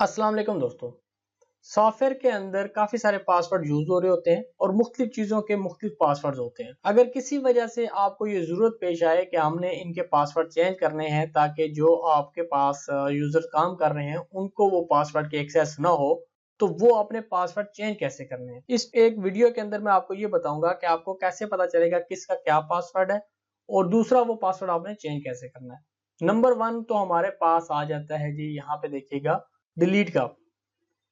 अस्सलाम वालेकुम दोस्तों। सॉफ्टवेयर के अंदर काफ़ी सारे पासवर्ड यूज़ हो रहे होते हैं और मुख्तलिफ चीज़ों के मुख्तलिफ पासवर्ड्स होते हैं। अगर किसी वजह से आपको ये ज़रूरत पेश आए कि हमने इनके पासवर्ड चेंज करने हैं ताकि जो आपके पास यूज़र काम कर रहे हैं उनको वो पासवर्ड की एक्सेस ना हो, तो वो अपने पासवर्ड चेंज कैसे करने हैं। इस एक वीडियो के अंदर मैं आपको ये बताऊंगा कि आपको कैसे पता चलेगा किसका क्या पासवर्ड है और दूसरा वो पासवर्ड आपने चेंज कैसे करना है। नंबर 1 तो हमारे पास आ जाता है जी, यहाँ पे देखिएगा डिलीट का।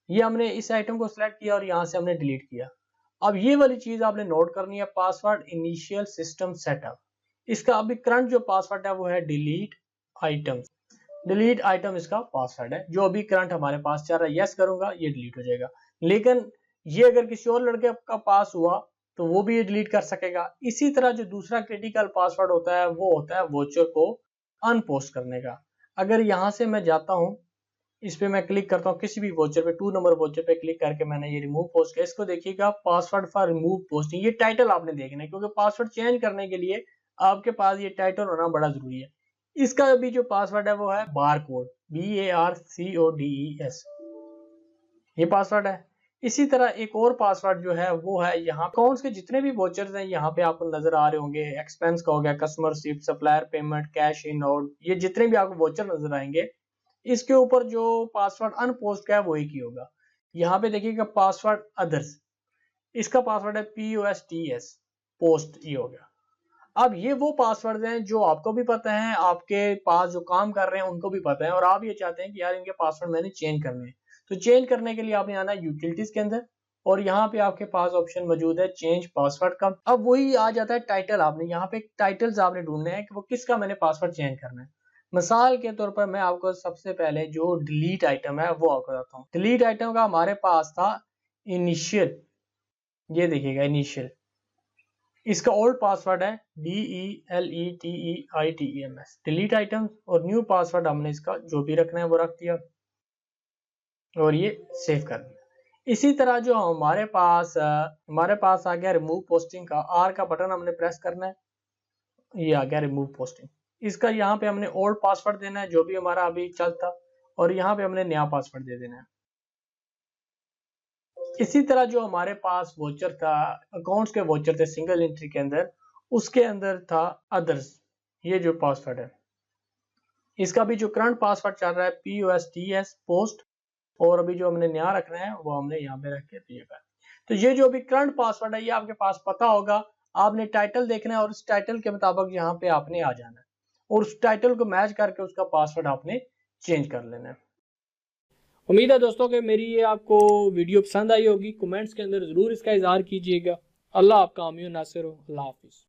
ये हमने इस आइटम को सिलेक्ट किया और यहाँ से हमने डिलीट किया। अब ये वाली चीज आपने नोट करनी है, पासवर्ड इनिशियल सिस्टम सेटअप। इसका अभी करंट जो पासवर्ड है वो है डिलीट आइटम। डिलीट आइटम इसका पासवर्ड है जो अभी करंट हमारे पास चल रहा है। यस करूंगा ये डिलीट हो जाएगा, लेकिन ये अगर किसी और लड़के का पास हुआ तो वो भी ये डिलीट कर सकेगा। इसी तरह जो दूसरा क्रिटिकल पासवर्ड होता है वो होता है वोचर को अनपोस्ट करने का। अगर यहाँ से मैं जाता हूँ, इस पे मैं क्लिक करता हूँ किसी भी वोचर पे, 2 नंबर वोचर पे क्लिक करके मैंने ये रिमूव पोस्ट किया। इसको देखिएगा पासवर्ड फॉर रिमूव पोस्टिंग, ये टाइटल आपने देखना है क्योंकि पासवर्ड चेंज करने के लिए आपके पास ये टाइटल होना बड़ा जरूरी है। इसका अभी जो पासवर्ड है वो है बार कोड, BARCODES, ये पासवर्ड है। इसी तरह एक और पासवर्ड जो है वो है यहाँ अकाउंट्स के जितने भी वोचर्स हैं यहाँ पे आपको नजर आ रहे होंगे। एक्सपेंस का हो गया, customer receipt, supplier payment, cash in out, ये जितने भी आपको वोचर नजर आएंगे इसके ऊपर जो पासवर्ड अनपोस्ट का है वो एक ही होगा। यहाँ पे देखिएगा पासवर्ड अदर्स, इसका पासवर्ड है POSTS, पोस्ट ये हो गया। अब ये वो पासवर्ड हैं जो आपको भी पता है, आपके पास जो काम कर रहे हैं उनको भी पता है और आप ये चाहते हैं कि यार इनके पासवर्ड मैंने चेंज करने हैं। तो चेंज करने के लिए आपने आना है यूटिलिटीज के अंदर और यहाँ पे आपके पास ऑप्शन मौजूद है चेंज पासवर्ड का। अब वही आ जाता है टाइटल, आपने यहाँ पे टाइटल्स आपने ढूंढने हैं कि वो किसका मैंने पासवर्ड चेंज करना है। मिसाल के तौर पर मैं आपको सबसे पहले जो डिलीट आइटम है वो आपको बताता हूँ। डिलीट आइटम का हमारे पास था इनिशियल, ये देखिएगा इनिशियल, इसका ओल्ड पासवर्ड है DELETEITEMS, डिलीट आइटम्स। और न्यू पासवर्ड हमने इसका जो भी रखना है वो रख दिया और ये सेव कर दिया। इसी तरह जो हमारे पास आ गया रिमूव पोस्टिंग का, R का बटन हमने प्रेस करना है, ये आ गया रिमूव पोस्टिंग। इसका यहाँ पे हमने ओल्ड पासवर्ड देना है जो भी हमारा अभी चलता और यहाँ पे हमने नया पासवर्ड दे देना है। इसी तरह जो हमारे पास वोचर था, अकाउंट्स के वोचर थे सिंगल एंट्री के अंदर, उसके अंदर था अदर्स, ये जो पासवर्ड है इसका भी जो करंट पासवर्ड चल रहा है POSTS पोस्ट, और अभी जो हमने नया रखना है वो हमने यहाँ पे रख के दिया। तो ये जो अभी करंट पासवर्ड है ये आपके पास पता होगा। आपने टाइटल देखना है और उस टाइटल के मुताबिक यहाँ पे आपने आ जाना है और उस टाइटल को मैच करके उसका पासवर्ड आपने चेंज कर लेना है। उम्मीद है दोस्तों कि मेरी ये आपको वीडियो पसंद आई होगी। कमेंट्स के अंदर जरूर इसका इजहार कीजिएगा। अल्लाह आपका आमीन नासिर हो। अल्लाह हाफिज।